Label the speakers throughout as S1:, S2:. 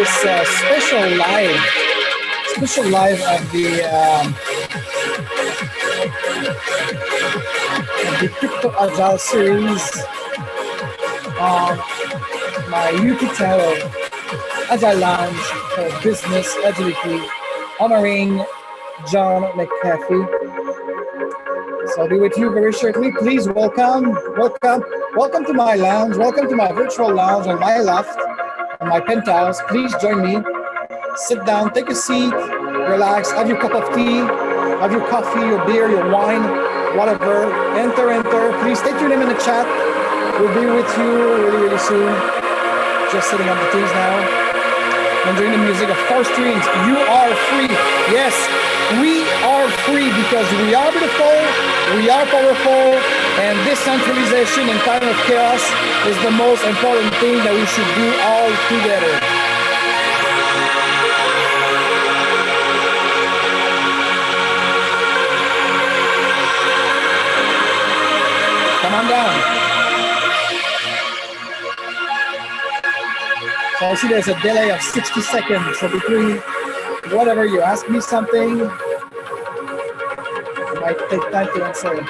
S1: this special live of the Crypto Agile series on my YouTube channel, Agile Lounge for Business Agility, honoring John McAfee. So I'll be with you very shortly. Please welcome to my lounge. Welcome to my virtual lounge on my left, on my penthouse. Please join me. Sit down, take a seat, relax, have your cup of tea, have your coffee, your beer, your wine, whatever. Enter. Please state your name in the chat. We'll be with you really soon. Just setting up the things now. Enjoying the music of 4 streams. You are free. Yes, we are free because we are beautiful, we are powerful, and decentralization in time of chaos is the most important thing that we should do all together. Come on down. So I see there's a delay of 60 seconds. So between whatever you ask me something, it might take time to answer.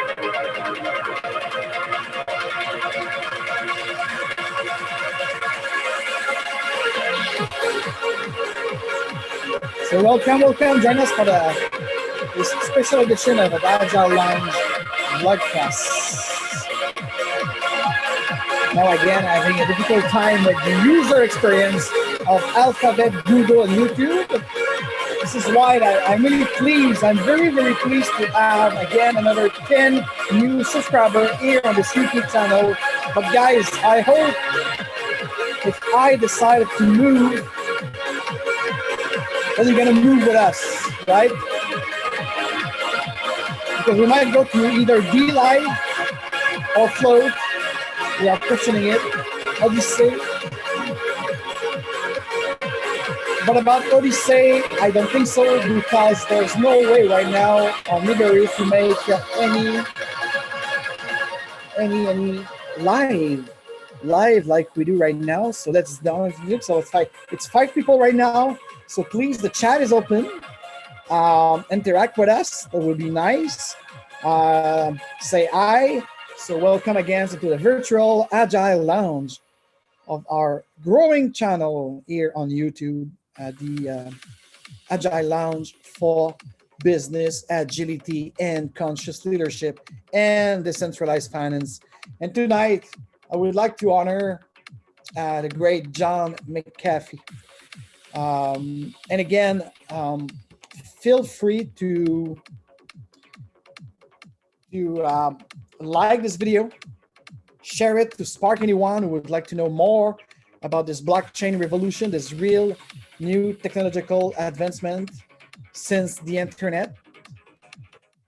S1: So welcome. Join us for this special edition of the Agile Lounge broadcast. Now again, having a difficult time with the user experience of Alphabet, Google, and YouTube. This is why I'm really pleased. I'm very pleased to have again another 10 new subscribers here on this YouTube channel. But guys, I hope if I decided to move, then you're gonna move with us, right? Because we might go to either D Live or Float. We are questioning it. Odyssey. But about Odyssey, I don't think so, because there's no way right now on Liberi to make any live like we do right now. So let's download it. So it's 5 people right now. So please, the chat is open. Interact with us. That would be nice. Say hi. So welcome again to the virtual Agile Lounge of our growing channel here on YouTube, the Agile Lounge for Business Agility and Conscious Leadership and Decentralized Finance. And tonight, I would like to honor the great John McAfee. And again, feel free to like this video, share it to spark anyone who would like to know more about this blockchain revolution, this real new technological advancement since the internet.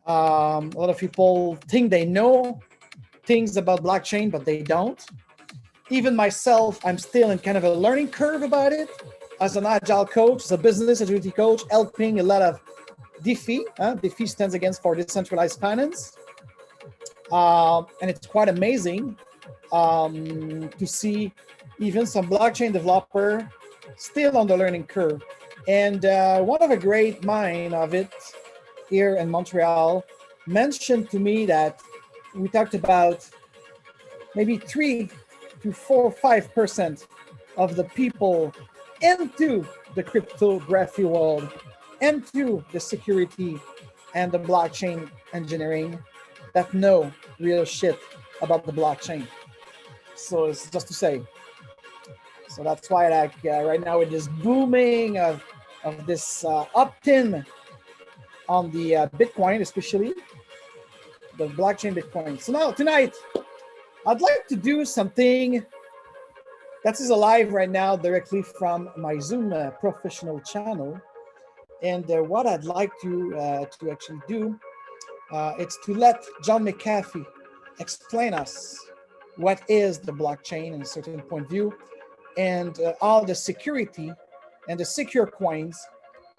S1: A lot of people think they know things about blockchain, but they don't. Even myself, I'm still in kind of a learning curve about it as an agile coach, as a business agility coach, helping a lot of DeFi. DeFi stands for decentralized finance. And it's quite amazing to see even some blockchain developer still on the learning curve. And one of the great mind of it here in Montreal mentioned to me that we talked about maybe 3 to 4 or 5% of the people into the cryptography world, into the security and the blockchain engineering that know real shit about the blockchain. So it's just to say. So that's why right now it is booming of this opt-in on the Bitcoin, especially the blockchain Bitcoin. So now tonight, I'd like to do something that is live right now directly from my Zoom professional channel. And what I'd like to actually do, it's to let John McAfee explain us what is the blockchain in a certain point of view, and all the security and the secure coins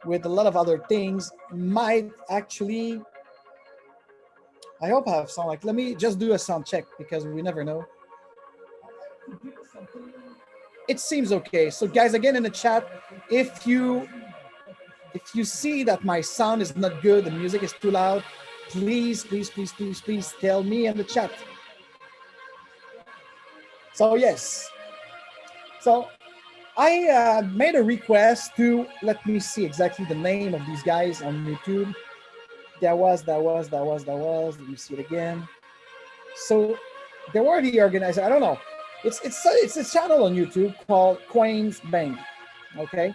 S1: with a lot of other things might actually, I hope I have sound like, let me just do a sound check because we never know. it seems okay. So guys, again in the chat, if you see that my sound is not good, the music is too loud, please tell me in the chat. So yes, so I made a request to, let me see exactly the name of these guys on YouTube. That was, let me see it again. So they were the organizer, I don't know. It's a channel on YouTube called CoinsBank, okay?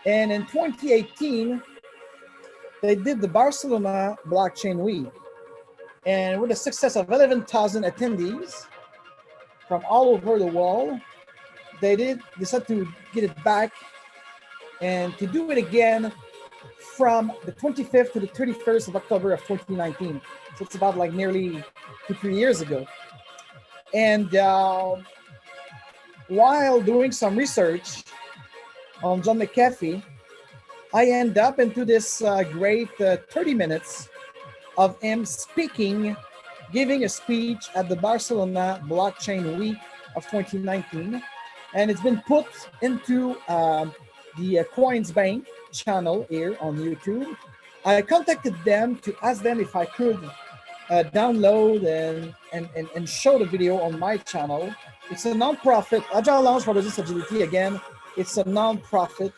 S1: And in 2018, they did the Barcelona Blockchain Week. And with a success of 11,000 attendees from all over the world, they decided to get it back and to do it again from the 25th to the 31st of October of 2019. So it's about like nearly 2-3 years ago. And while doing some research on John McAfee, I end up into this great 30 minutes of him speaking, giving a speech at the Barcelona Blockchain Week of 2019. And it's been put into the CoinsBank channel here on YouTube. I contacted them to ask them if I could download and show the video on my channel. It's a non-profit, Agile Lounge for Business Agility. Again, it's a non-profit.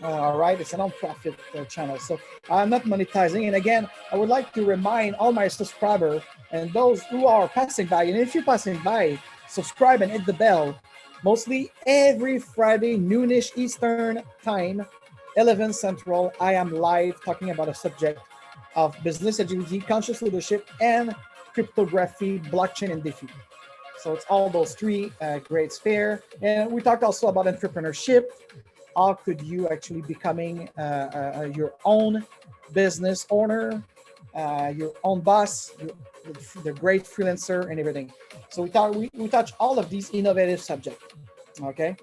S1: All right, it's a non-profit channel, so I'm not monetizing. And again, I would like to remind all my subscribers and those who are passing by, and if you're passing by, subscribe and hit the bell. Mostly every Friday, noonish Eastern time, 11 Central, I am live talking about a subject of business agility, conscious leadership, and cryptography, blockchain, and DeFi. So it's all those three great spheres. And we talked also about entrepreneurship. How could you actually becoming your own business owner, your own boss, the great freelancer, and everything. So we touch all of these innovative subjects. Okay,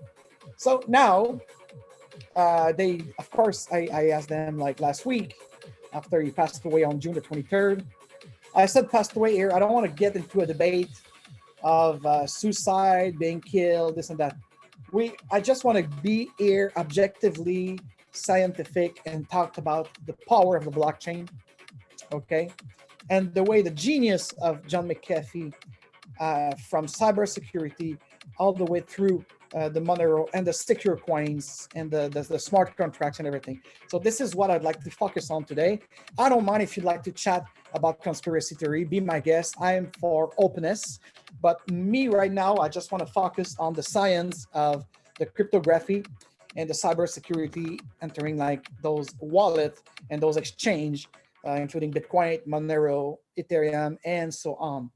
S1: so now they, of course, I asked them like last week after he passed away on June the 23rd. I said passed away here. I don't want to get into a debate of suicide, being killed, this and that. I just want to be here objectively scientific and talk about the power of the blockchain, okay? And the way the genius of John McAfee from cybersecurity all the way through the Monero and the secure coins and the smart contracts and everything. So this is what I'd like to focus on today. I don't mind if you'd like to chat about conspiracy theory, be my guest. I am for openness. But me right now, I just want to focus on the science of the cryptography and the cybersecurity entering like those wallets and those exchange, including Bitcoin, Monero, Ethereum, and so on.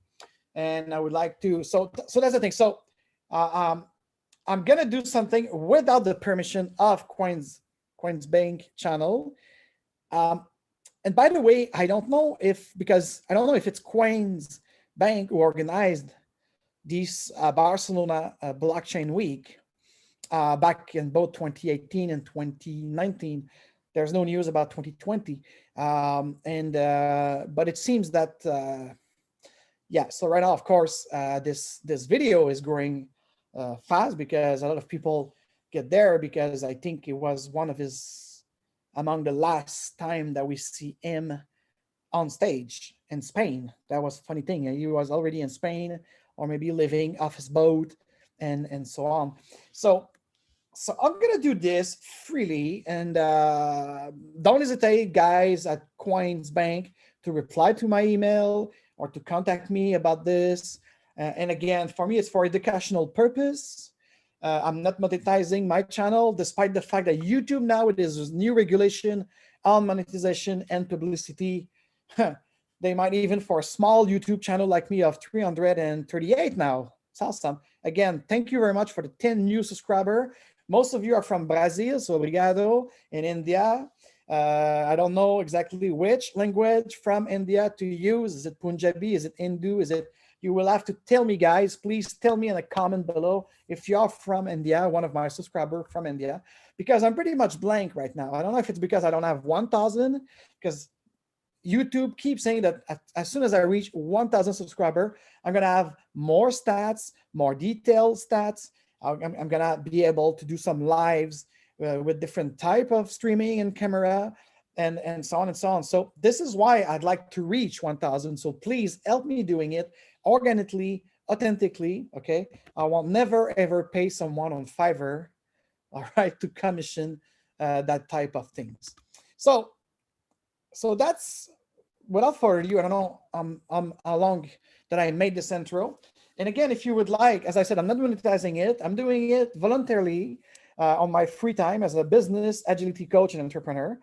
S1: And I would like to, so that's the thing. So I'm gonna do something without the permission of CoinsBank channel. And by the way, I don't know if it's CoinsBank who organized this Barcelona Blockchain Week back in both 2018 and 2019. There's no news about 2020, but it seems that yeah. So right now, of course, this video is growing fast because a lot of people get there because I think it was one of his among the last time that we see him on stage in Spain. That was a funny thing. He was already in Spain, or maybe living off his boat and so on. So I'm gonna do this freely, and don't hesitate, guys, at CoinsBank to reply to my email or to contact me about this. And again, for me, it's for educational purpose. I'm not monetizing my channel, despite the fact that YouTube now, it is new regulation on monetization and publicity. They might even, for a small YouTube channel like me of 338 now. It's awesome. Again, thank you very much for the 10 new subscribers. Most of you are from Brazil, so obrigado, in India. I don't know exactly which language from India to use. Is it Punjabi? Is it Hindu? Is it? You will have to tell me, guys. Please tell me in a comment below if you're from India, one of my subscribers from India, because I'm pretty much blank right now. I don't know if it's because I don't have 1,000, because YouTube keeps saying that as soon as I reach 1,000 subscribers, I'm going to have more stats, more detailed stats, I'm gonna be able to do some lives with different type of streaming and camera and so on and so on. So this is why I'd like to reach 1,000. So please help me doing it organically, authentically, okay? I will never ever pay someone on Fiverr, all right, to commission that type of things. So that's, without further ado, I don't know how long that I made this intro. And again, if you would like, as I said, I'm not monetizing it. I'm doing it voluntarily on my free time as a business agility coach and entrepreneur.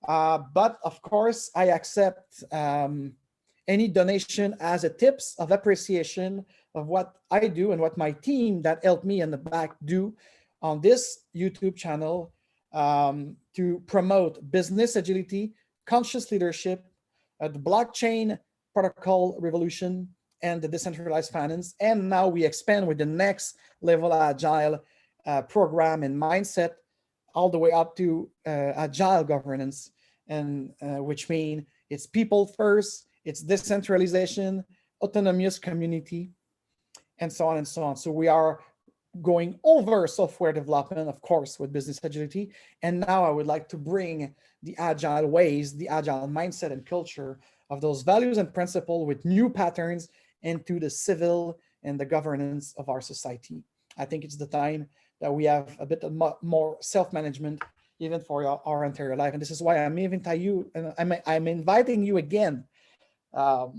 S1: But of course, I accept any donation as a tips of appreciation of what I do and what my team that helped me in the back do on this YouTube channel to promote business agility, conscious leadership, the blockchain protocol revolution, and the decentralized finance. And now we expand with the next level agile program and mindset, all the way up to agile governance, and which means it's people first, it's decentralization, autonomous community, and so on and so on. So we are going over software development, of course, with business agility. And now I would like to bring the agile ways, the agile mindset and culture of those values and principles with new patterns into the civil and the governance of our society. I think it's the time that we have a bit more self-management even for our entire life. And this is why I'm inviting you, and I'm inviting you again to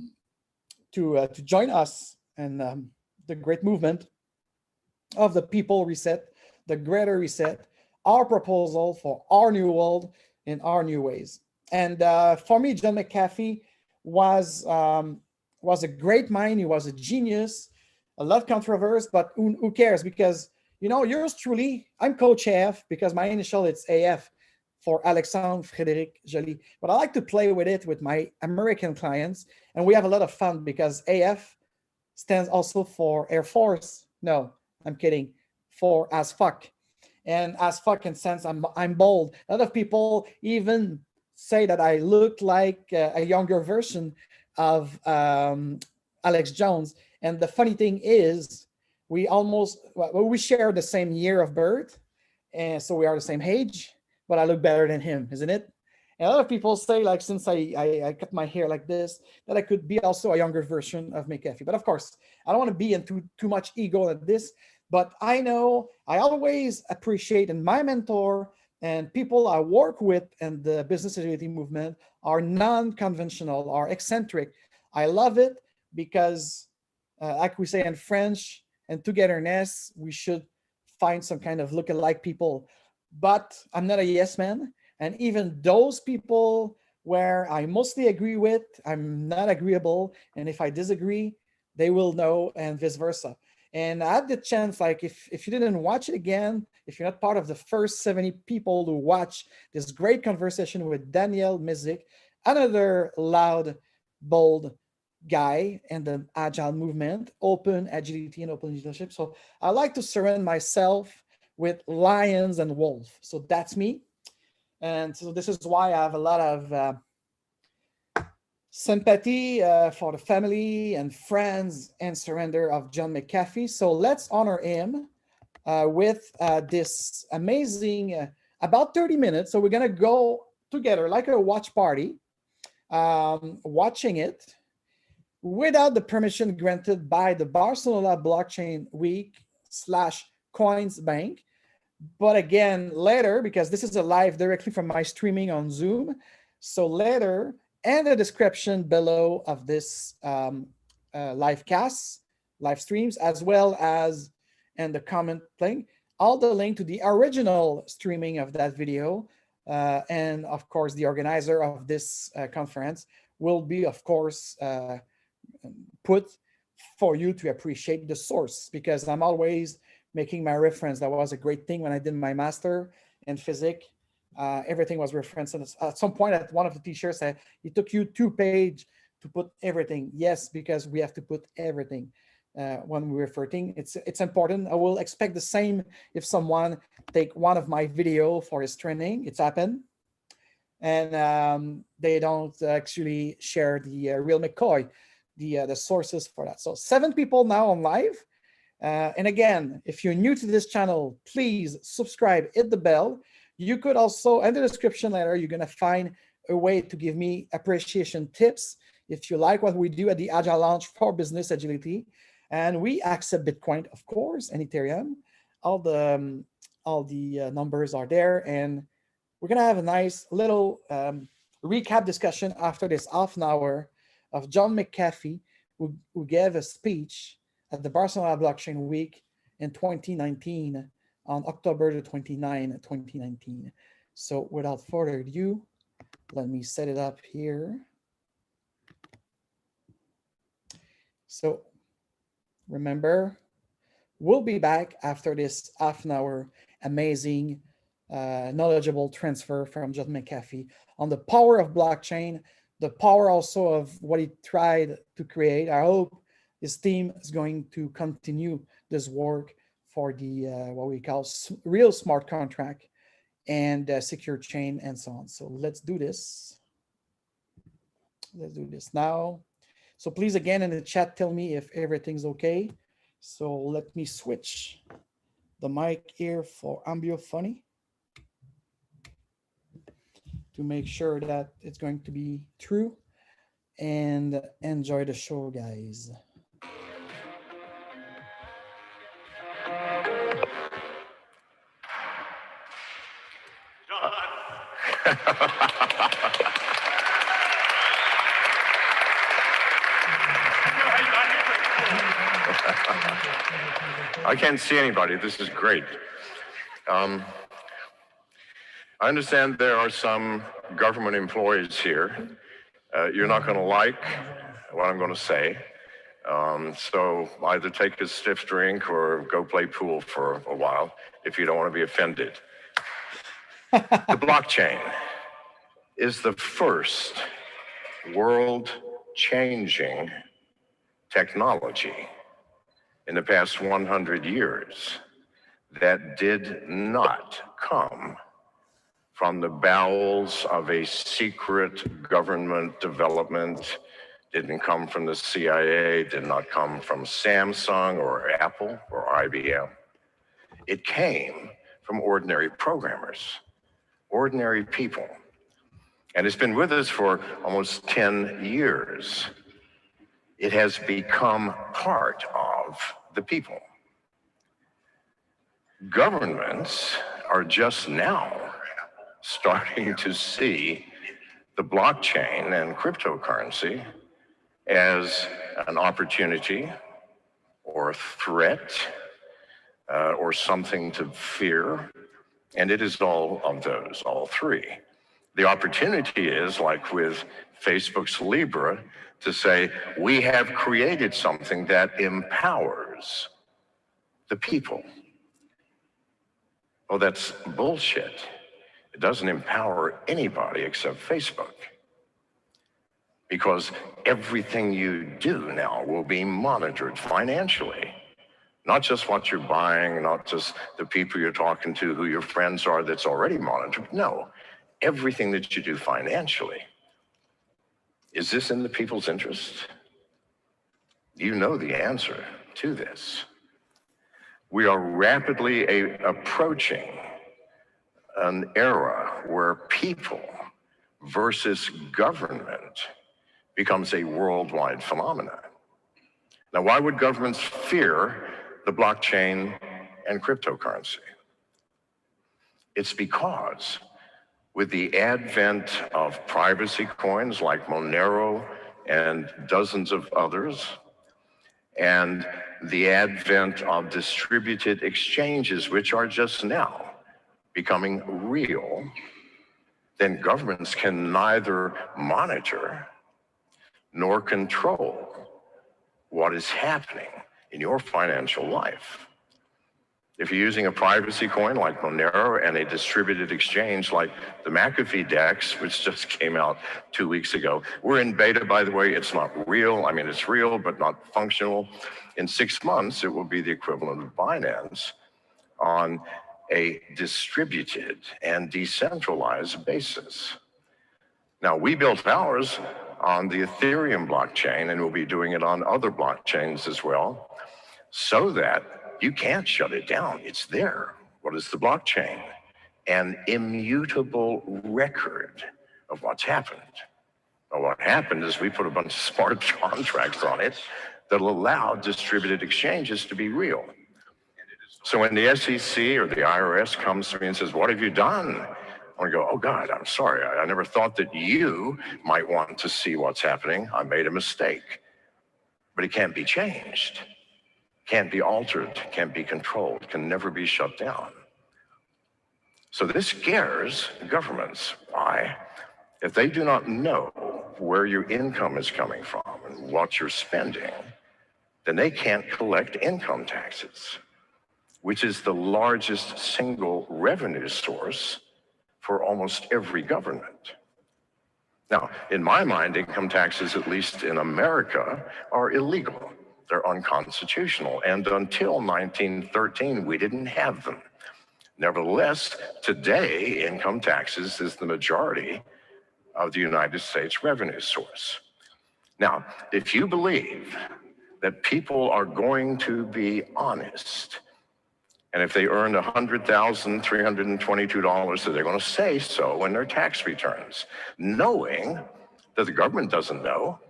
S1: join us in the great movement of the people reset, the greater reset, our proposal for our new world in our new ways. And for me, John McAfee was a great mind. He was a genius, a lot of controversy, but who cares? Because, you know, yours truly, I'm Coach AF because my initial it's AF for Alexandre Frédéric Joly. But I like to play with it with my American clients, and we have a lot of fun because AF stands also for Air Force. No, I'm kidding. For as fuck. And as fuck in sense, I'm bold. A lot of people even say that I look like a younger version of Alex Jones. And the funny thing is, we share the same year of birth, and so we are the same age, but I look better than him, isn't it? And a lot of people say, like, since I cut my hair like this, that I could be also a younger version of McAfee. But of course, I don't want to be into too much ego at this, but I know I always appreciate, and my mentor and people I work with and the business agility movement are non-conventional, are eccentric. I love it because, like we say in French, and togetherness, we should find some kind of look-alike people. But I'm not a yes man. And even those people where I mostly agree with, I'm not agreeable. And if I disagree, they will know, and vice versa. And I had the chance, like, if you didn't watch it again, if you're not part of the first 70 people who watch this great conversation with Daniel Mizik, another loud, bold guy in the agile movement, open agility and open leadership. So I like to surround myself with lions and wolves. So that's me. And so this is why I have a lot of sympathy for the family and friends and surrender of John McAfee. So let's honor him with this amazing, about 30 minutes. So we're going to go together like a watch party, watching it without the permission granted by the Barcelona Blockchain Week / CoinsBank. But again, later, because this is a live directly from my streaming on Zoom. So later, and the description below of this live cast, live streams, as well as in the comment link, all the link to the original streaming of that video. And of course, the organizer of this conference will be, of course, put for you to appreciate the source, because I'm always making my reference. That was a great thing when I did my master in physics. Everything was referenced. And at some point, at one of the t-shirts, it took you 2 pages to put everything. Yes, because we have to put everything when we're referring. It's important. I will expect the same if someone take one of my video for his training. It's happened. And they don't actually share the real McCoy, the sources for that. So 7 people now on live. And again, if you're new to this channel, please subscribe, hit the bell. You could also, in the description letter, you're gonna find a way to give me appreciation tips if you like what we do at the Agile Lounge for business agility. And we accept Bitcoin, of course, and Ethereum. All the numbers are there, and we're gonna have a nice little recap discussion after this half an hour of John McAfee, who gave a speech at the Barcelona Blockchain Week in 2019 on October the 29th, 2019. So without further ado, let me set it up here. So remember, we'll be back after this half an hour amazing, knowledgeable transfer from John McAfee on the power of blockchain, the power also of what he tried to create. I hope his team is going to continue this work for the what we call real smart contract and secure chain and so on. So let's do this. Let's do this now. So please, again, in the chat, tell me if everything's okay. So let me switch the mic here for ambiophony to make sure that it's going to be true, and enjoy the show, guys.
S2: I can't see anybody. This is great. I understand there are some government employees here. You're not going to like what I'm going to say. So either take a stiff drink or go play pool for a while if you don't want to be offended. The blockchain is the first world-changing technology in the past 100 years that did not come from the bowels of a secret government development, didn't come from the CIA, did not come from Samsung or Apple or IBM. It came from ordinary programmers, ordinary people. And it's been with us for almost 10 years. It has become part of the people. Governments are just now starting to see the blockchain and cryptocurrency as an opportunity or a threat or something to fear. And it is all of those, all three. The opportunity is, like with Facebook's Libra, to say, we have created something that empowers the people. Oh, that's bullshit. It doesn't empower anybody except Facebook. Because everything you do now will be monitored financially. Not just what you're buying, not just the people you're talking to, who your friends are that's already monitored. No, everything that you do financially. Is this in the people's interest? You know the answer to this. We are rapidly approaching an era where people versus government becomes a worldwide phenomenon. Now, why would governments fear the blockchain and cryptocurrency? It's because with the advent of privacy coins like Monero and dozens of others, and the advent of distributed exchanges, which are just now becoming real, then governments can neither monitor nor control what is happening in your financial life. If you're using a privacy coin like Monero and a distributed exchange like the McAfee DEX, which just came out 2 weeks ago, we're in beta, by the way. It's not real. I mean, it's real, but not functional. In 6 months, it will be the equivalent of Binance on a distributed and decentralized basis. Now, we built ours on the Ethereum blockchain, and we'll be doing it on other blockchains as well. so that you can't shut it down. It's there. What is the blockchain? An immutable record of what's happened. Well, what happened is we put a bunch of smart contracts on it that'll allow distributed exchanges to be real. So when the SEC or the IRS comes to me and says, what have you done? I'm gonna go, oh God, I'm sorry. I never thought that you might want to see what's happening. I made a mistake. But it can't be changed, can't be altered, can't be controlled, can never be shut down. So this scares governments. Why? If they do not know where your income is coming from and what you're spending, then they can't collect income taxes, which is the largest single revenue source for almost every government. Now, in my mind, income taxes, at least in America, are illegal. They're unconstitutional. And until 1913, we didn't have them. Nevertheless, today, income taxes is the majority of the United States revenue source. Now, if you believe that people are going to be honest, and if they earn $100,322, that they're going to say so in their tax returns, knowing that the government doesn't know.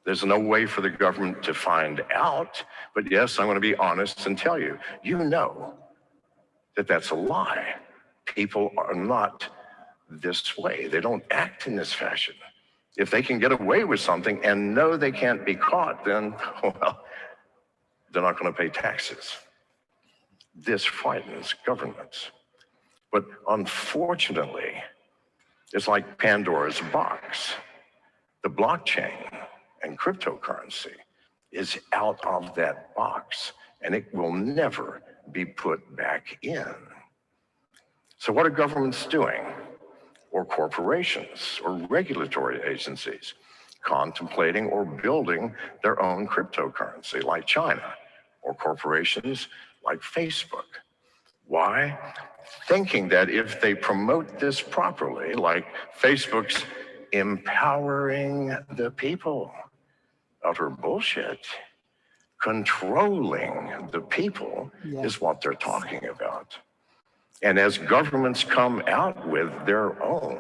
S2: There's no way for the government to find out, but yes, I'm going to be honest and tell you, you know that that's a lie. People are not this way. They don't act in this fashion. If they can get away with something and know they can't be caught, then, well, they're not going to pay taxes. This frightens governments. But unfortunately, it's like Pandora's box. The blockchain and cryptocurrency is out of that box, and it will never be put back in. So what are governments doing? Or corporations or regulatory agencies contemplating or building their own cryptocurrency like China, or corporations like Facebook. Why? Thinking that if they promote this properly, like Facebook's empowering the people, utter bullshit. Controlling the people is what they're talking about. And as governments come out with their own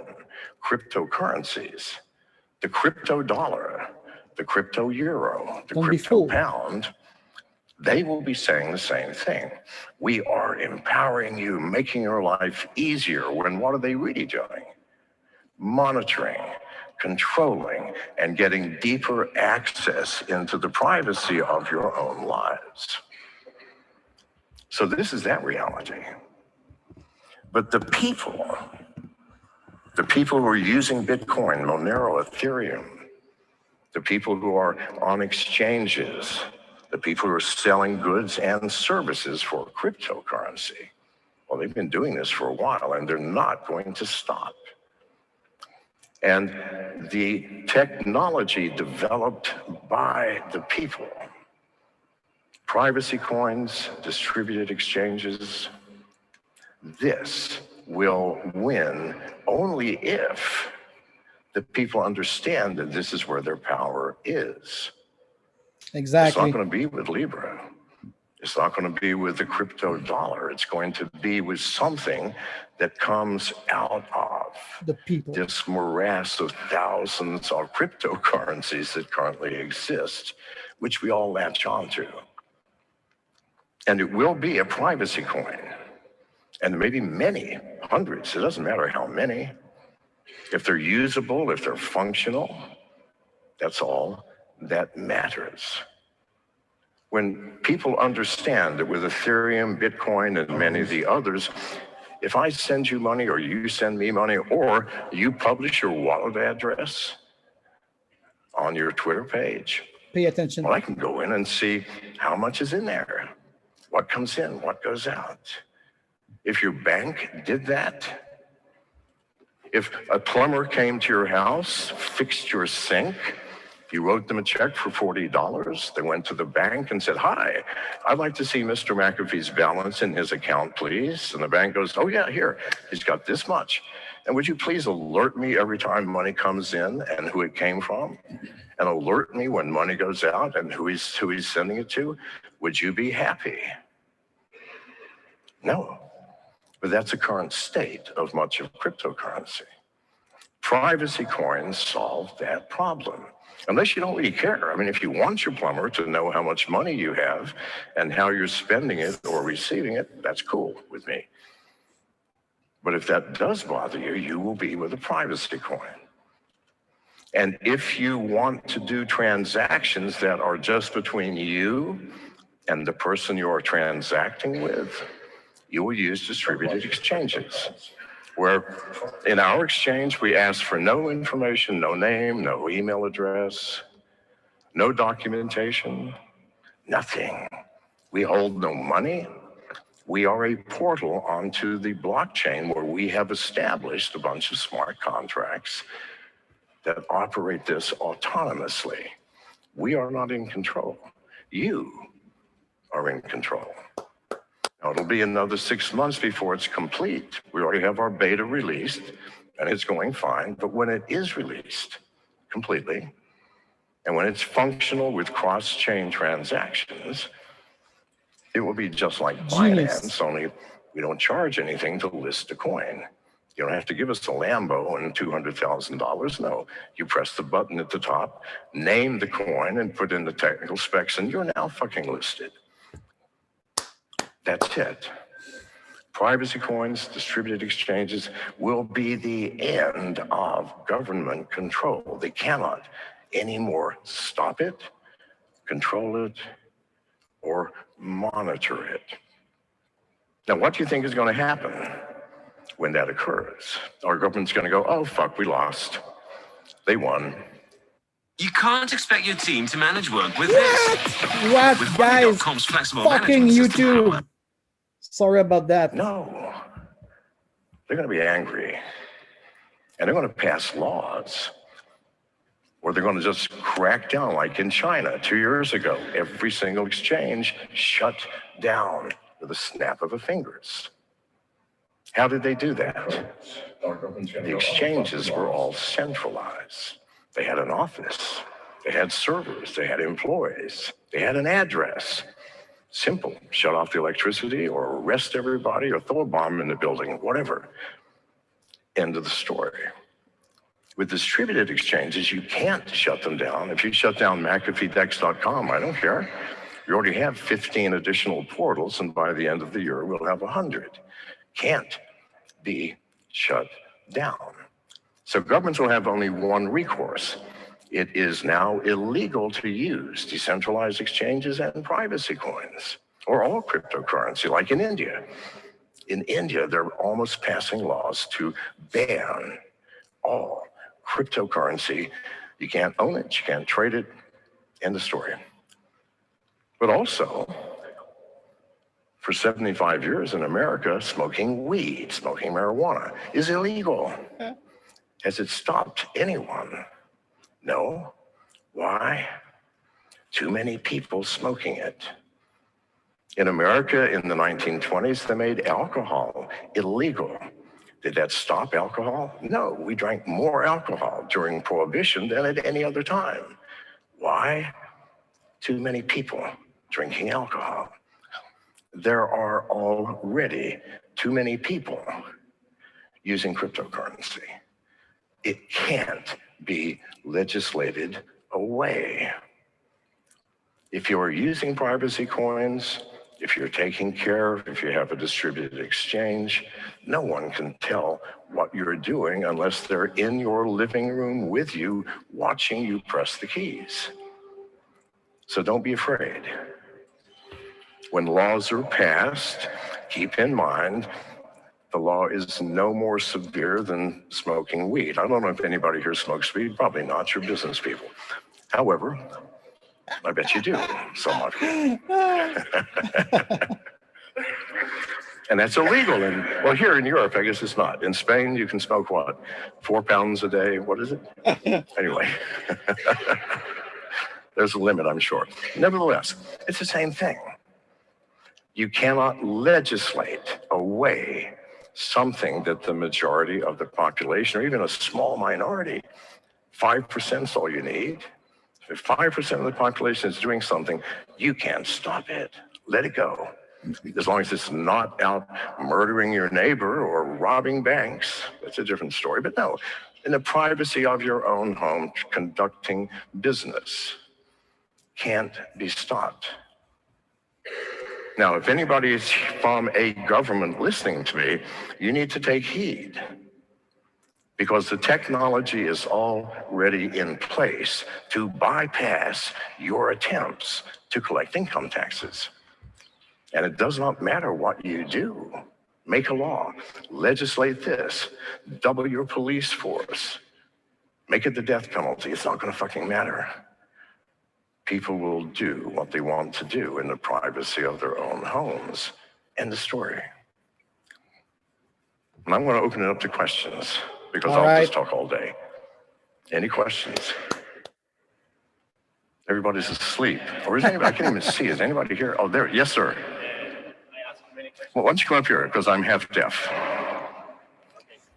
S2: cryptocurrencies, the crypto dollar, the crypto euro, the crypto pound, they will be saying the same thing. We are empowering you, making your life easier, when what are they really doing? Monitoring, controlling, and getting deeper access into the privacy of your own lives. So this is that reality. But the people who are using Bitcoin, Monero, Ethereum, the people who are on exchanges, the people who are selling goods and services for cryptocurrency, well, they've been doing this for a while, and they're not going to stop. And the technology developed by the people, privacy coins, distributed exchanges, this will win only if the people understand that this is where their power is.
S1: Exactly.
S2: It's not going to be with Libra. It's not going to be with the crypto dollar. It's going to be with something that comes out of
S1: the people.
S2: This morass of thousands of cryptocurrencies that currently exist, which we all latch onto. And it will be a privacy coin. And maybe many, hundreds, it doesn't matter how many. If they're usable, if they're functional, that's all that matters. When people understand that with Ethereum, Bitcoin, and many of the others, if I send you money or you send me money or you publish your wallet address on your Twitter page,
S1: pay attention.
S2: Well, I can go in and see how much is in there, what comes in, what goes out. If your bank did that, if a plumber came to your house, fixed your sink, you wrote them a check for $40, they went to the bank and said, hi, I'd like to see Mr. McAfee's balance in his account, please. And the bank goes, oh yeah, here, he's got this much. And would you please alert me every time money comes in and who it came from? And alert me when money goes out and who he's sending it to? Would you be happy? No. But that's the current state of much of cryptocurrency. Privacy coins solve that problem. Unless you don't really care. I mean, if you want your plumber to know how much money you have and how you're spending it or receiving it, that's cool with me. But if that does bother you, you will be with a privacy coin. And if you want to do transactions that are just between you and the person you are transacting with, you will use distributed exchanges, where in our exchange, we ask for no information, no name, no email address, no documentation, nothing. We hold no money. We are a portal onto the blockchain where we have established a bunch of smart contracts that operate this autonomously. We are not in control. You are in control. Now, it'll be another 6 months before it's complete. We already have our beta released, and it's going fine. But when it is released completely, and when it's functional with cross-chain transactions, it will be just like Binance, only we don't charge anything to list a coin. You don't have to give us a Lambo and $200,000. No, you press the button at the top, name the coin, and put in the technical specs, and you're now fucking listed. That's it. Privacy coins, distributed exchanges will be the end of government control. They cannot anymore stop it, control it, or monitor it. Now, what do you think is going to happen when that occurs? Our government's going to go, oh, fuck, we lost. They won.
S3: You can't expect your team to manage work with this.
S1: What,
S3: with
S1: guys?
S3: Flexible
S1: fucking YouTube. Sorry about that.
S2: No. They're going to be angry. And they're going to pass laws. Or they're going to just crack down like in China 2 years ago. Every single exchange shut down with a snap of the fingers. How did they do that? The exchanges were all centralized. They had an office. They had servers. They had employees. They had an address. Simple. Shut off the electricity or arrest everybody or throw a bomb in the building, whatever. End of the story. With distributed exchanges, you can't shut them down. If you shut down McAfeeDex.com, I don't care. You already have 15 additional portals, and by the end of the year, we'll have 100. Can't be shut down. So governments will have only one recourse. It is now illegal to use decentralized exchanges and privacy coins, or all cryptocurrency, like in India. In India, they're almost passing laws to ban all cryptocurrency. You can't own it, you can't trade it, end of story. But also, for 75 years in America, smoking weed, smoking marijuana is illegal. Has it stopped anyone? No. Why? Too many people smoking it. In America in the 1920s, they made alcohol illegal. Did that stop alcohol? No, we drank more alcohol during Prohibition than at any other time. Why? Too many people drinking alcohol. There are already too many people using cryptocurrency. It can't be legislated away. If you are using privacy coins, if you're taking care, if you have a distributed exchange, no one can tell what you're doing unless they're in your living room with you, watching you press the keys. So don't be afraid. When laws are passed, keep in mind, the law is no more severe than smoking weed. I don't know if anybody here smokes weed, probably not, you're business people. However, I bet you do, somewhat. And that's illegal. And well, here in Europe, I guess it's not. In Spain, you can smoke what? 4 pounds a day? What is it? Anyway, there's a limit, I'm sure. Nevertheless, it's the same thing. You cannot legislate away something that the majority of the population, or even a small minority, 5% is all you need. If 5% of the population is doing something, you can't stop it. Let it go. As long as it's not out murdering your neighbor or robbing banks, that's a different story. But no, in the privacy of your own home, conducting business can't be stopped. Now, if anybody is from a government listening to me, you need to take heed, because the technology is already in place to bypass your attempts to collect income taxes. And it does not matter what you do. Make a law, legislate this, double your police force, make it the death penalty. It's not gonna fucking matter. People will do what they want to do in the privacy of their own homes. End of story. And I'm gonna open it up to questions, because I'll just talk all day. Any questions? Everybody's asleep. Or is anybody, I can't even see, is anybody here? Oh, there, yes, sir. Well, why don't you come up here, because I'm half deaf.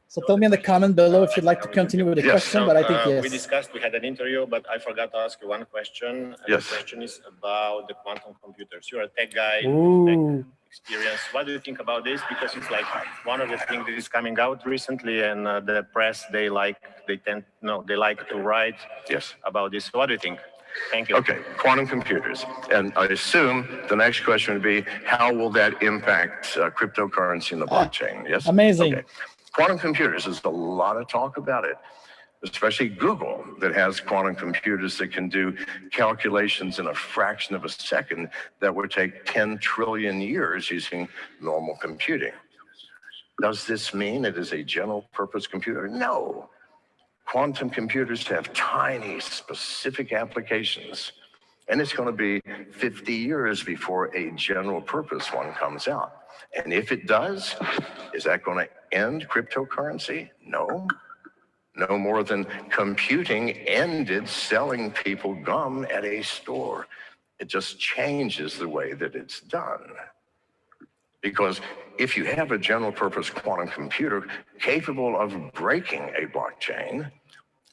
S1: So tell me in the comment below if you'd like to continue with the question, but I think yes.
S4: We discussed, we had an interview, but I forgot to ask you one question. And
S2: yes.
S4: The question is about the quantum computers. You're a tech guy,
S1: Ooh.
S4: tech experience. What do you think about this? Because it's like one of the things that is coming out recently, and the press, they like to write about this. So what do you think? Thank you.
S2: Okay, quantum computers. And I assume the next question would be, how will that impact cryptocurrency in the blockchain? Yes?
S1: Amazing.
S2: Okay. Quantum computers, there's a lot of talk about it, especially Google, that has quantum computers that can do calculations in a fraction of a second that would take 10 trillion years using normal computing. Does this mean it is a general purpose computer? No. Quantum computers have tiny, specific applications, and it's going to be 50 years before a general purpose one comes out. And if it does, is that going to end cryptocurrency? No. No more than computing ended selling people gum at a store. It just changes the way that it's done. Because if you have a general purpose quantum computer capable of breaking a blockchain,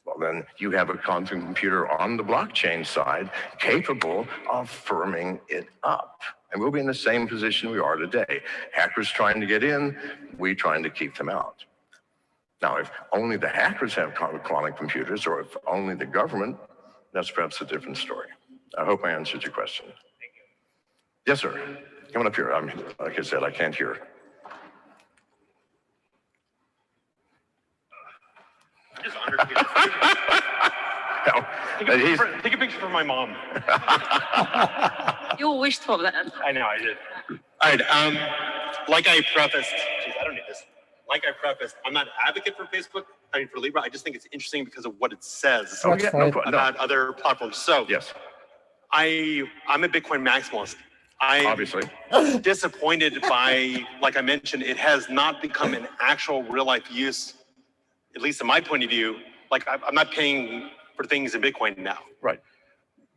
S2: well, then you have a quantum computer on the blockchain side capable of firming it up. And we'll be in the same position we are today. Hackers trying to get in, we trying to keep them out. Now, if only the hackers have quantum computers, or if only the government, that's perhaps a different story. I hope I answered your question.
S4: Thank you.
S2: Yes, sir. Come on up here. Like I said, I can't hear.
S4: I'm just honored to be Take a picture for my mom.
S5: You wished for that.
S4: I know, I did. All right, like I prefaced, I don't need this. Like I prefaced, I'm not an advocate for Facebook, for Libra. I just think it's interesting because of what it says about other platforms. So,
S2: yes,
S4: I'm a Bitcoin maximalist. I'm
S2: obviously
S4: disappointed by, like I mentioned, it has not become an actual real life use, at least in my point of view. Like I'm not paying for things in Bitcoin now.
S2: Right.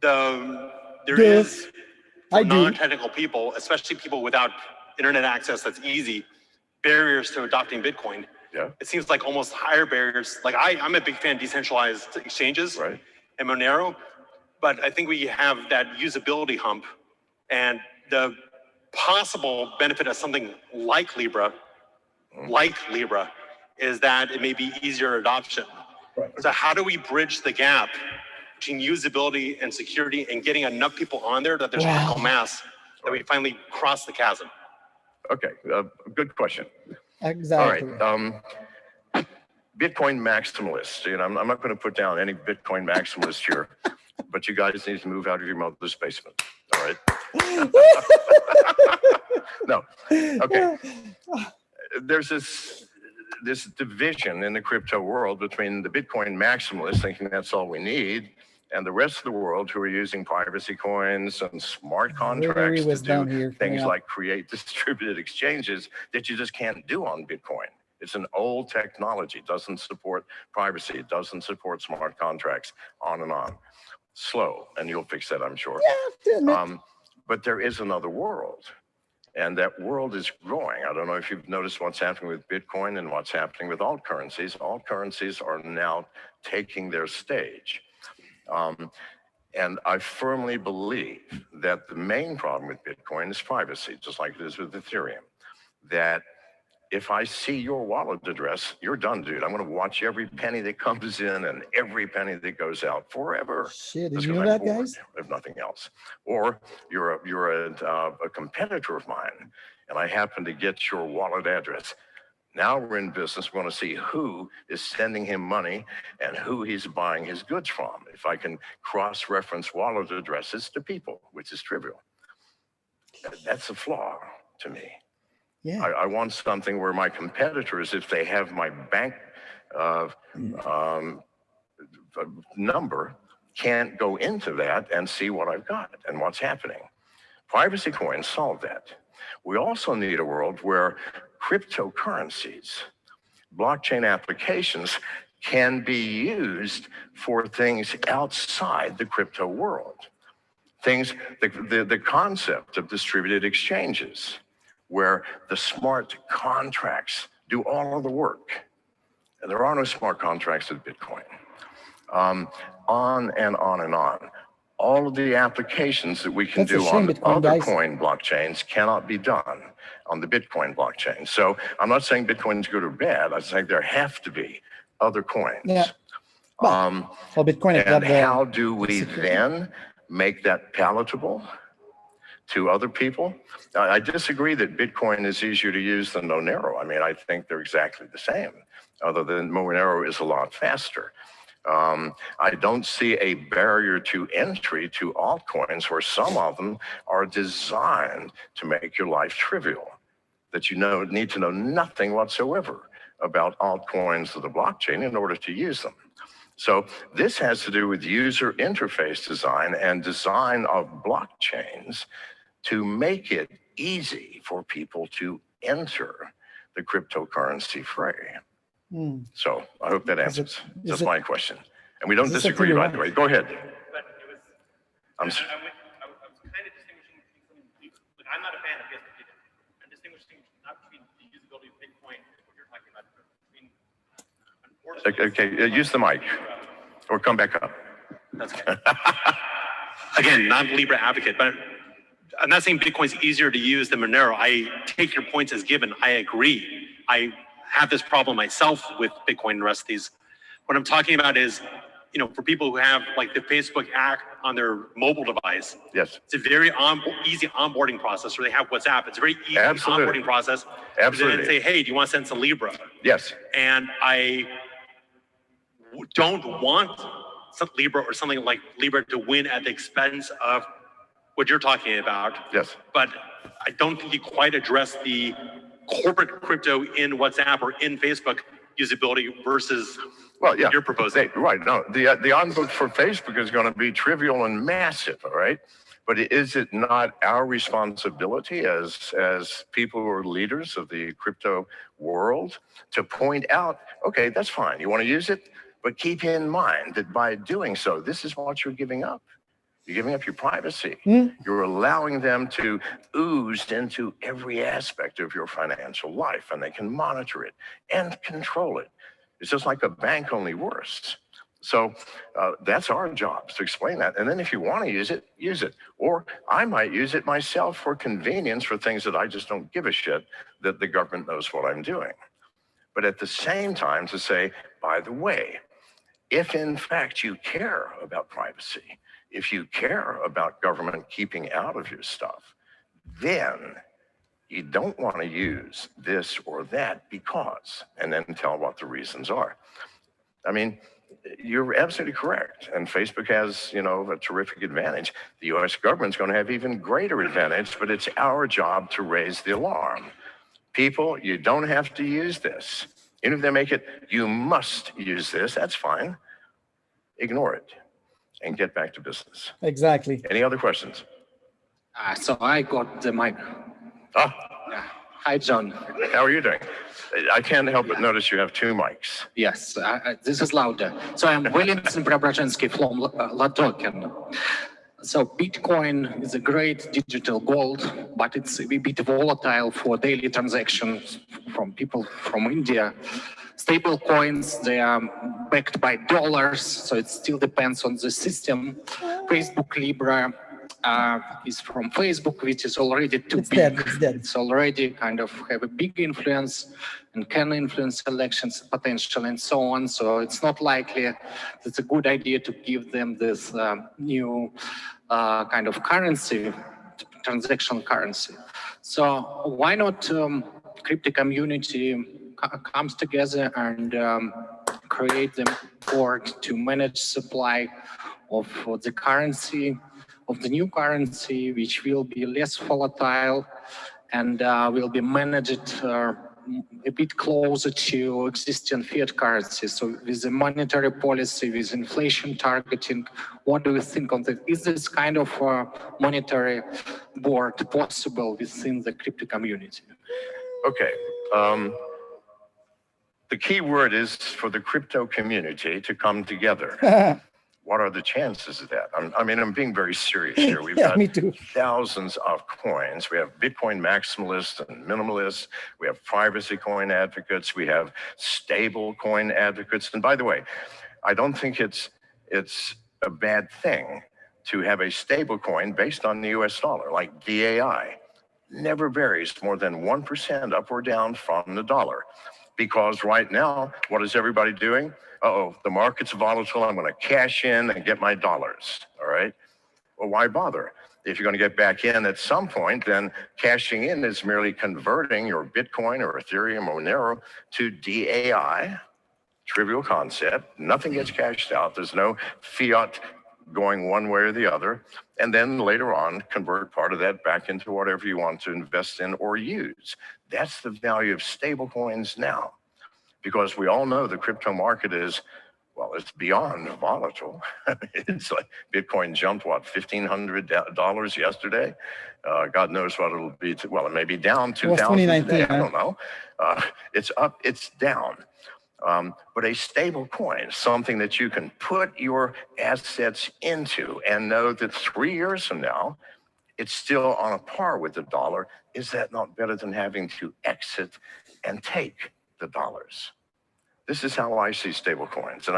S4: There is for non-technical people, especially people without internet access that's easy, barriers to adopting Bitcoin.
S2: Yeah.
S4: It seems like almost higher barriers. Like I'm a big fan of decentralized exchanges and Monero, but I think we have that usability hump, and the possible benefit of something like Libra, is that it may be easier adoption. Right. So how do we bridge the gap between usability and security and getting enough people on there that there's critical mass that we finally cross the chasm?
S2: Okay, good question.
S1: Exactly.
S2: All right, Bitcoin maximalist. You know, I'm not going to put down any Bitcoin maximalist here, but you guys need to move out of your mother's basement. All right. No. Okay. There's this division in the crypto world between the Bitcoin maximalists thinking that's all we need, and the rest of the world who are using privacy coins and smart contracts to do things like create distributed exchanges that you just can't do on Bitcoin. It's an old technology, it doesn't support privacy, it doesn't support smart contracts, on and on. Slow, and you'll fix that, I'm sure. Yeah, but there is another world, and that world is growing. I don't know if you've noticed what's happening with Bitcoin and what's happening with altcurrencies. Altcurrencies are now taking their stage. And I firmly believe that the main problem with Bitcoin is privacy, just like it is with Ethereum. That if I see your wallet address, you're done, dude. I'm going to watch every penny that comes in and every penny that goes out forever.
S1: Shit, did you know that, guys?
S2: If nothing else. Or you're a competitor of mine, and I happen to get your wallet address. Now we're in business. We want to see who is sending him money and who he's buying his goods from. If I can cross-reference wallet addresses to people, which is trivial. That's a flaw to me.
S1: Yeah.
S2: I want something where my competitors, if they have my bank number, can't go into that and see what I've got and what's happening. Privacy coins solve that. We also need a world where cryptocurrencies, blockchain applications can be used for things outside the crypto world. Things, the concept of distributed exchanges, where the smart contracts do all of the work. And there are no smart contracts with Bitcoin. On and on and on. All of the applications that we can do on other coin blockchains cannot be done on the Bitcoin blockchain. So I'm not saying Bitcoin's good or bad. I'm saying there have to be other coins.
S1: Yeah. Well, Bitcoin,
S2: and how do we then make that palatable to other people? I disagree that Bitcoin is easier to use than Monero. I mean, I think they're exactly the same, other than Monero is a lot faster. I don't see a barrier to entry to altcoins where some of them are designed to make your life trivial, that you need to know nothing whatsoever about altcoins of the blockchain in order to use them. So this has to do with user interface design and design of blockchains to make it easy for people to enter the cryptocurrency fray. So I hope that answers. That's my question. And we don't disagree, by the way. Go ahead.
S4: But it was, I was kind of distinguishing between something, but I'm not a fan of Facebook either. I'm distinguishing not between the usability of Bitcoin and what you're talking about, but between,
S2: okay, use the mic or come back up.
S4: That's okay. Again, not a Libra advocate, but I'm not saying Bitcoin's easier to use than Monero. I take your points as given. I agree. I have this problem myself with Bitcoin and the rest of these. What I'm talking about is, for people who have like the Facebook app on their mobile device,
S2: yes,
S4: it's a very easy onboarding process. Or they have WhatsApp. It's a very easy onboarding process.
S2: Absolutely.
S4: Then say, hey, do you want to send some Libra?
S2: Yes.
S4: And I don't want some Libra or something like Libra to win at the expense of what you're talking about.
S2: Yes.
S4: But I don't think you quite address the corporate crypto in WhatsApp or in Facebook usability versus you're proposing.
S2: Right. No, the onbook for Facebook is going to be trivial and massive. All right. But is it not our responsibility as people who are leaders of the crypto world to point out, okay, that's fine. You want to use it, but keep in mind that by doing so, this is what you're giving up. You're giving up your privacy. You're allowing them to ooze into every aspect of your financial life, and they can monitor it and control it. It's just like a bank, only worse. So that's our job, to explain that. And then if you want to use it, use it. Or I might use it myself for convenience, for things that I just don't give a shit that the government knows what I'm doing. But at the same time to say, by the way, if in fact you care about privacy, if you care about government keeping out of your stuff, then you don't want to use this or that because, and then tell what the reasons are. I mean, you're absolutely correct. And Facebook has, a terrific advantage. The US government's going to have even greater advantage, but it's our job to raise the alarm. People, you don't have to use this. Even if they make it, you must use this, that's fine. Ignore it and get back to business.
S1: Exactly.
S2: Any other questions?
S5: So I got the mic. Hi, John.
S2: How are you doing? I can't help but notice you have two mics.
S5: Yes, this is louder. So I'm Williamson Preobrazhensky from Latoken. So Bitcoin is a great digital gold, but it's a bit volatile for daily transactions from people from India. Stable coins, they are backed by dollars, so it still depends on the system. Facebook Libra is from Facebook, which is already too big.
S1: It's dead.
S5: It's already kind of have a big influence and can influence elections potential and so on. So it's not likely it's a good idea to give them this new kind of currency, transactional currency. So why not crypto community comes together and create the board to manage supply of the currency, of the new currency, which will be less volatile and will be managed a bit closer to existing fiat currency. So with the monetary policy, with inflation targeting, what do you think on that? Is this kind of monetary board possible within the crypto community?
S2: Okay. The key word is for the crypto community to come together. What are the chances of that? I'm being very serious here. We've got
S1: me too.
S2: thousands of coins. We have Bitcoin maximalists and minimalists. We have privacy coin advocates. We have stable coin advocates. And by the way, I don't think it's a bad thing to have a stable coin based on the US dollar, like DAI. Never varies more than 1% up or down from the dollar. Because right now, what is everybody doing? Uh-oh, the market's volatile. I'm going to cash in and get my dollars, all right? Well, why bother? If you're going to get back in at some point, then cashing in is merely converting your Bitcoin or Ethereum or Monero to DAI. Trivial concept. Nothing gets cashed out. There's no fiat going one way or the other. And then later on, convert part of that back into whatever you want to invest in or use. That's the value of stable coins now. Because we all know the crypto market is, well, it's beyond volatile. It's like Bitcoin jumped, what, $1,500 yesterday? God knows what it'll be. Well, it may be down 2,000 today. I don't know. It's up, it's down. But a stable coin, something that you can put your assets into and know that 3 years from now, it's still on a par with the dollar. Is that not better than having to exit and take the dollars? This is how I see stable coins. And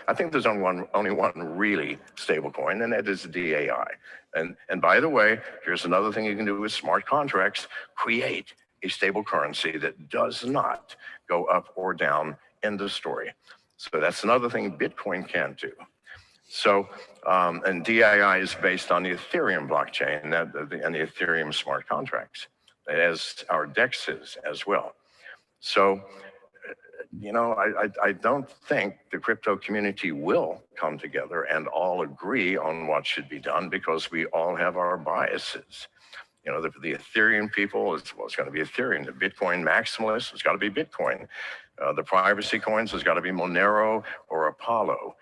S2: I think there's only one really stable coin, and that is the DAI. And by the way, here's another thing you can do with smart contracts: create a stable currency that does not go up or down in the story. So that's another thing Bitcoin can do. So, and DAI is based on the Ethereum blockchain and the Ethereum smart contracts, as our DEX is as well. So, you know, I don't think the crypto community will come together and all agree on what should be done, because we all have our biases. You know, the Ethereum people, it's going to be Ethereum. The Bitcoin maximalists, it's got to be Bitcoin. The privacy coins, has got to be Monero or Apollo.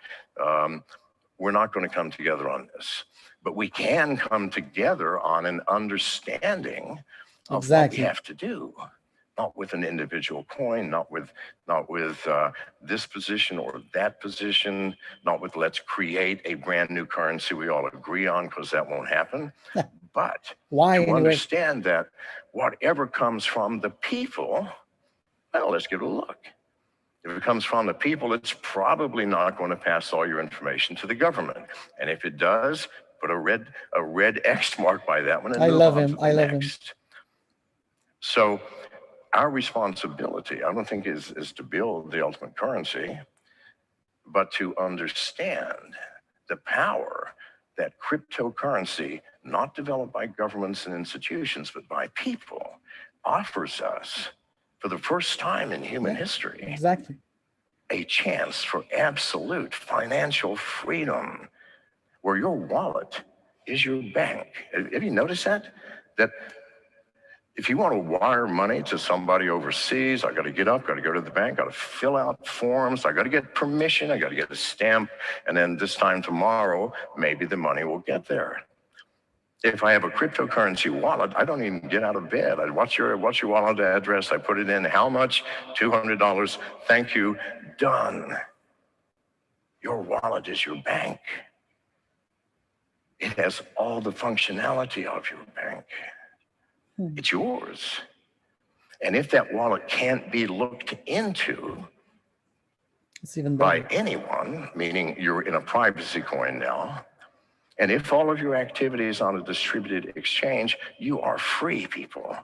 S2: We're not going to come together on this, but we can come together on an understanding of what we have to do. Not with an individual coin, not with this position or that position, not with let's create a brand new currency we all agree on, because that won't happen. But to understand that whatever comes from the people, well, let's give it a look. If it comes from the people, it's probably not going to pass all your information to the government. And if it does, put a red X mark by that one. And
S1: I love him. I love him.
S2: So our responsibility, I don't think, is to build the ultimate currency, but to understand the power that cryptocurrency, not developed by governments and institutions, but by people, offers us for the first time in human history. A chance for absolute financial freedom, where your wallet is your bank. Have you noticed that? That if you want to wire money to somebody overseas, I got to get up, got to go to the bank, got to fill out forms, I got to get permission, I got to get a stamp, and then this time tomorrow, maybe the money will get there. If I have a cryptocurrency wallet, I don't even get out of bed. What's your wallet address? I put it in. How much? $200. Thank you. Done. Your wallet is your bank. It has all the functionality of your bank. It's yours. And if that wallet can't be looked into by anyone, meaning you're in a privacy coin now, And if all of your activity is on a distributed exchange, you are free, people.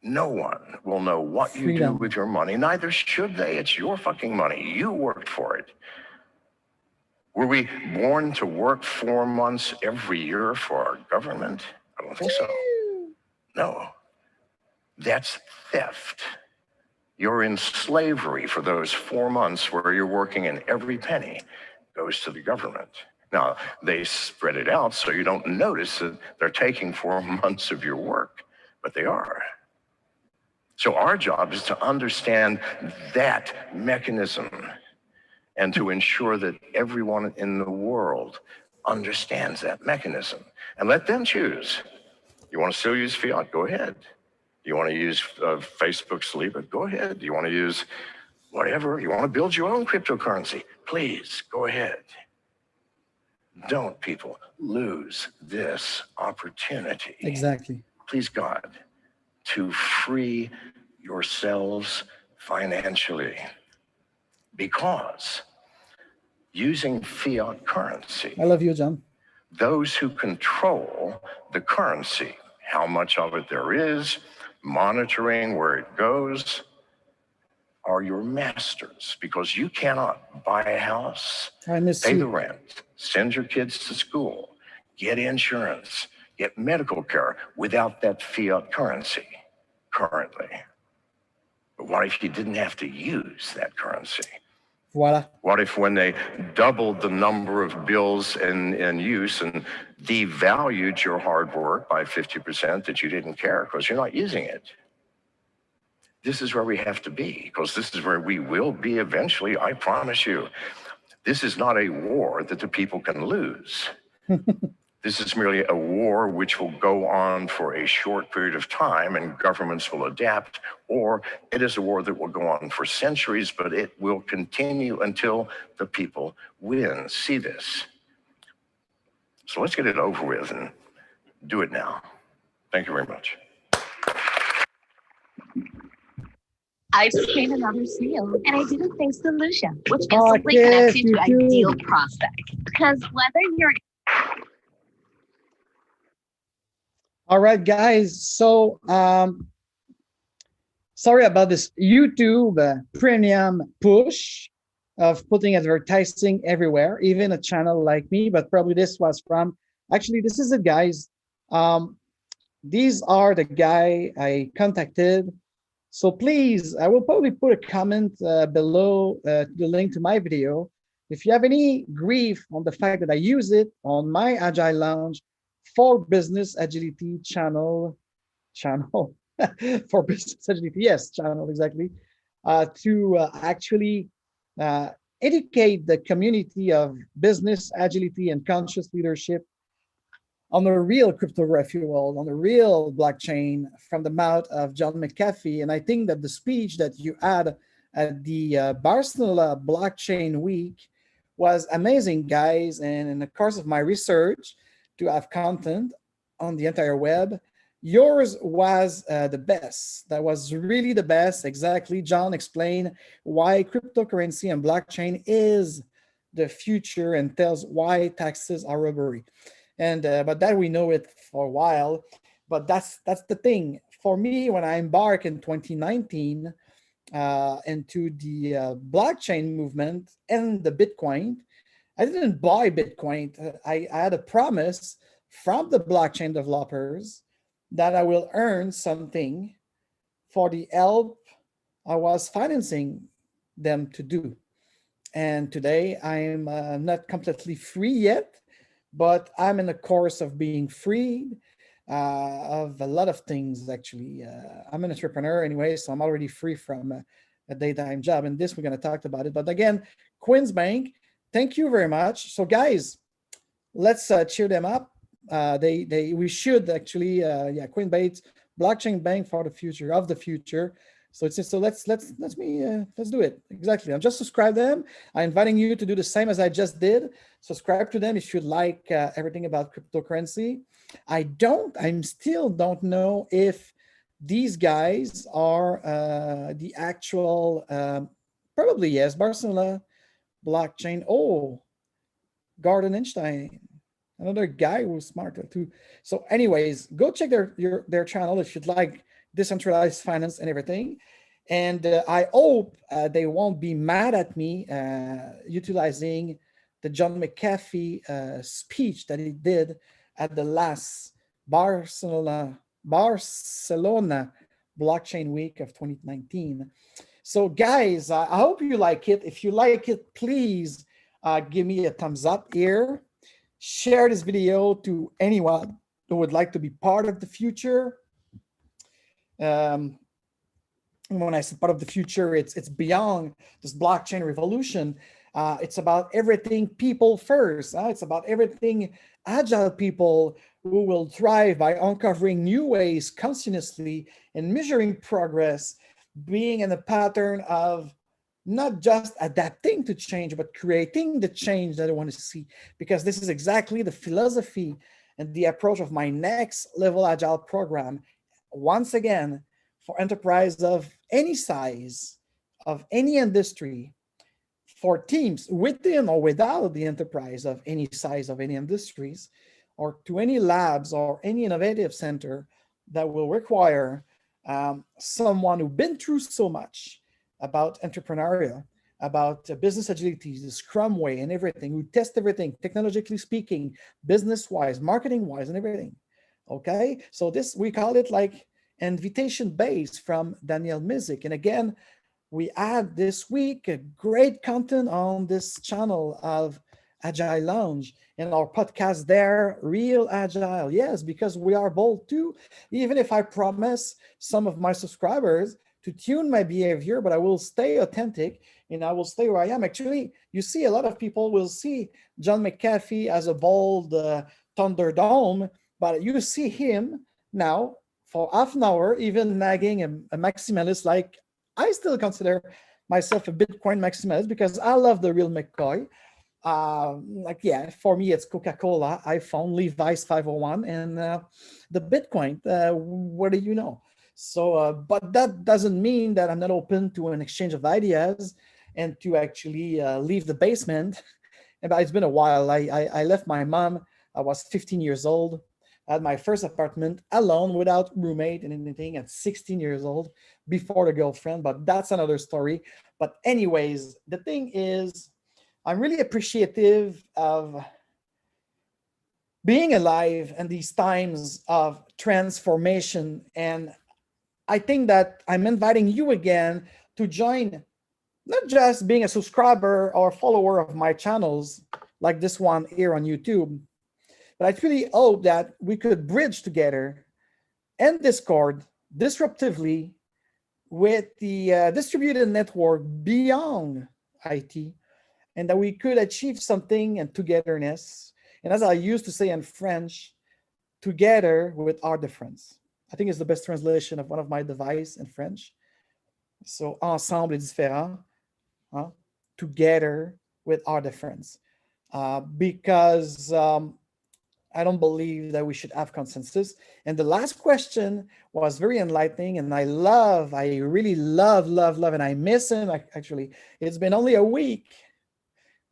S2: No one will know what you do with your money. Neither should they. It's your fucking money. You worked for it. Were we born to work 4 months every year for our government? I don't think so. No. That's theft. You're in slavery for those 4 months where you're working and every penny goes to the government. Now, they spread it out so you don't notice that they're taking 4 months of your work, but they are. So our job is to understand that mechanism and to ensure that everyone in the world understands that mechanism and let them choose. You want to still use fiat? Go ahead. You want to use Facebook's Libra? Go ahead. You want to use whatever? You want to build your own cryptocurrency? Please, go ahead. Don't, people, lose this opportunity.
S1: Exactly.
S2: Please, God, to free yourselves financially. Because using fiat currency,
S1: I love you, John.
S2: those who control the currency, how much of it there is, monitoring where it goes, are your masters, because you cannot buy a house, pay the rent, send your kids to school, get insurance, get medical care without that fiat currency currently. But what if you didn't have to use that currency?
S1: Voila.
S2: What if when they doubled the number of bills in use and devalued your hard work by 50% that you didn't care because you're not using it? This is where we have to be, because this is where we will be eventually, I promise you. This is not a war that the people can lose. This is merely a war which will go on for a short period of time and governments will adapt, or it is a war that will go on for centuries, but it will continue until the people win. See this. So let's get it over with and do it now. Thank you very much.
S6: I just made another sale and I did a face solution, which instantly connects you to ideal prospect. Because whether you're
S1: all right, guys. So sorry about this YouTube premium push of putting advertising everywhere, even a channel like me, but probably this was from, actually, this is it, guys. These are the guy I contacted. So please, I will probably put a comment below the link to my video. If you have any grief on the fact that I use it on my Agile Lounge for business agility channel for business agility, yes, channel, exactly, to actually educate the community of business agility and conscious leadership on the real cryptography world, on the real blockchain from the mouth of John McAfee. And I think that the speech that you had at the Barcelona Blockchain Week was amazing, guys. And in the course of my research to have content on the entire web, yours was the best. That was really the best. Exactly. John explained why cryptocurrency and blockchain is the future and tells why taxes are robbery. And but that we know it for a while, but that's the thing for me. When I embarked in 2019 into the blockchain movement and the Bitcoin, I didn't buy Bitcoin. I had a promise from the blockchain developers that I will earn something for the help I was financing them to do. And today I'm not completely free yet, but I'm in the course of being freed of a lot of things, actually. I'm an entrepreneur anyway, so I'm already free from a daytime job. And this, we're going to talk about it. But again, CoinsBank, thank you very much. So guys, let's cheer them up. We should actually, CoinBase, blockchain bank for the future of the future. So let's do it. Exactly. I'm just subscribe them. I'm inviting you to do the same as I just did. Subscribe to them if you like everything about cryptocurrency. I still don't know if these guys are the actual, probably yes, Barcelona Blockchain. Oh, Gordon Einstein. another guy who's smarter too. So anyways, go check their channel if you'd like decentralized finance and everything. And I hope they won't be mad at me utilizing the John McAfee speech that he did at the last Barcelona Blockchain Week of 2019. So guys, I hope you like it. If you like it, please give me a thumbs up here. Share this video to anyone who would like to be part of the future. When I say part of the future, it's beyond this blockchain revolution. It's about everything people first. It's about everything agile people who will thrive by uncovering new ways continuously and measuring progress, being in a pattern of not just adapting to change, but creating the change that I want to see. Because this is exactly the philosophy and the approach of my next level agile program. Once again, for enterprise of any size, of any industry, for teams within or without the enterprise of any size of any industries, or to any labs or any innovative center that will require someone who's been through so much about entrepreneurial, about business agility, the Scrum way and everything, who test everything, technologically speaking, business-wise, marketing-wise and everything, okay? So this, we call it like invitation-based from Daniel Mizik. And again, we add this week a great content on this channel of Agile Lounge and our podcast there, Real Agile. Yes, because we are bold too. Even if I promise some of my subscribers to tune my behavior, but I will stay authentic and I will stay where I am. Actually, you see a lot of people will see John McAfee as a bold Thunderdome, but you see him now for half an hour, even nagging a maximalist. Like, I still consider myself a Bitcoin maximalist because I love the real McCoy. Like, yeah, for me, it's Coca-Cola, iPhone, Levi's 501, and the Bitcoin. What do you know? So, but that doesn't mean that I'm not open to an exchange of ideas and to actually leave the basement. But it's been a while. I left my mom. I was 15 years old. I had my first apartment alone without roommate and anything at 16 years old before the girlfriend, but that's another story. But anyways, the thing is, I'm really appreciative of being alive in these times of transformation. And I think that I'm inviting you again to join, not just being a subscriber or follower of my channels like this one here on YouTube, but I really hope that we could bridge together and Discord disruptively with the distributed network beyond IT, and that we could achieve something in togetherness. And as I used to say in French, together with our difference. I think it's the best translation of one of my devices in French. So, ensemble est différent, together with our difference. Because I don't believe that we should have consensus. And the last question was very enlightening, and I really love, and I miss him, actually. It's been only a week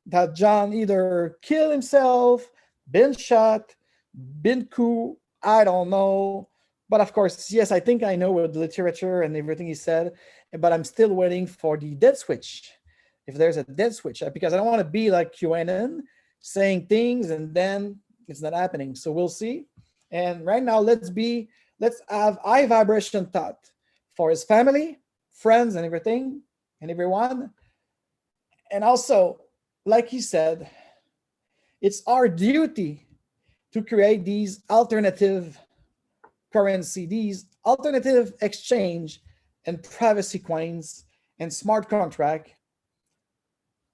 S1: that John either killed himself, been shot, been coup, I don't know. But of course, yes, I think I know with the literature and everything he said, but I'm still waiting for the dead switch. If there's a dead switch, because I don't want to be like QAnon saying things and then it's not happening. So we'll see. And right now, let's have high vibration thought for his family, friends, and everything, and everyone. And also, like he said, it's our duty to create these alternative currency, these alternative exchange and privacy coins and smart contract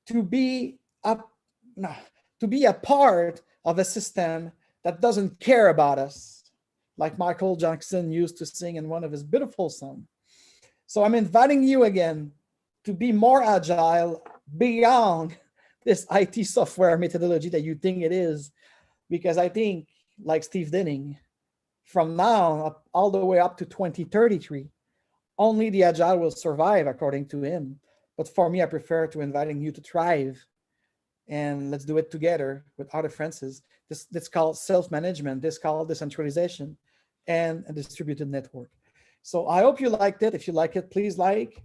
S1: to be a part of a system that doesn't care about us, like Michael Jackson used to sing in one of his beautiful songs. So I'm inviting you again to be more agile beyond this IT software methodology that you think it is, because I think, like Steve Denning, from now all the way up to 2033, only the agile will survive, according to him. But for me, I prefer to inviting you to thrive and let's do it together with other friends. This called self-management, this called decentralization, and a distributed network. So I hope you liked it. If you like it, please like,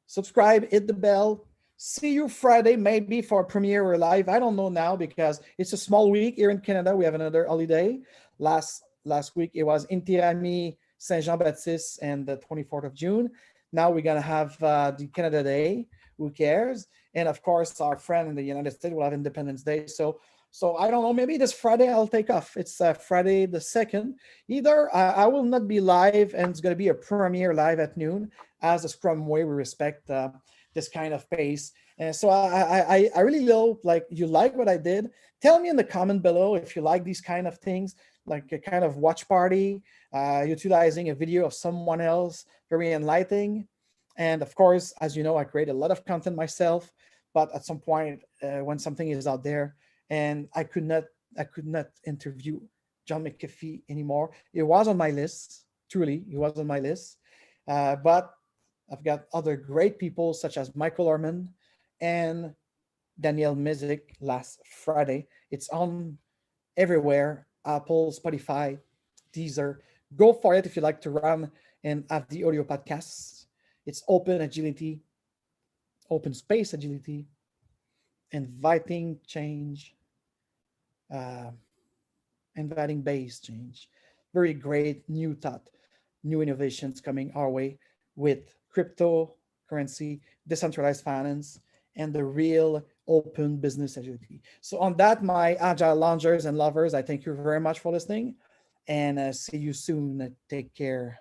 S1: subscribe, hit the bell. See you Friday, maybe for a premiere or live. I don't know now because it's a small week here in Canada. We have another holiday. Last week it was Inti Raymi, Saint Jean Baptiste, and the 24th of June. Now we're gonna have the Canada Day. Who cares? And of course, our friend in the United States will have Independence Day. So I don't know. Maybe this Friday I'll take off. It's Friday the 2nd. Either I will not be live, and it's gonna be a premiere live at noon. As a Scrum way, we respect this kind of pace. And so I really hope like you like what I did. Tell me in the comment below if you like these kind of things, like a kind of watch party, utilizing a video of someone else, very enlightening. And of course, as you know, I create a lot of content myself, but at some point when something is out there and I could not interview John McAfee anymore. It was on my list, truly, it was on my list. But I've got other great people such as Michael Orman and Daniel Mizik last Friday. It's on everywhere, Apple, Spotify, Deezer. Go for it if you like to run and have the audio podcasts. It's open agility, open space agility, inviting change, inviting base change. Very great new thought, new innovations coming our way with cryptocurrency, decentralized finance, and the real open business agility. So on that, my agile loungers and lovers, I thank you very much for listening, and see you soon. Take care.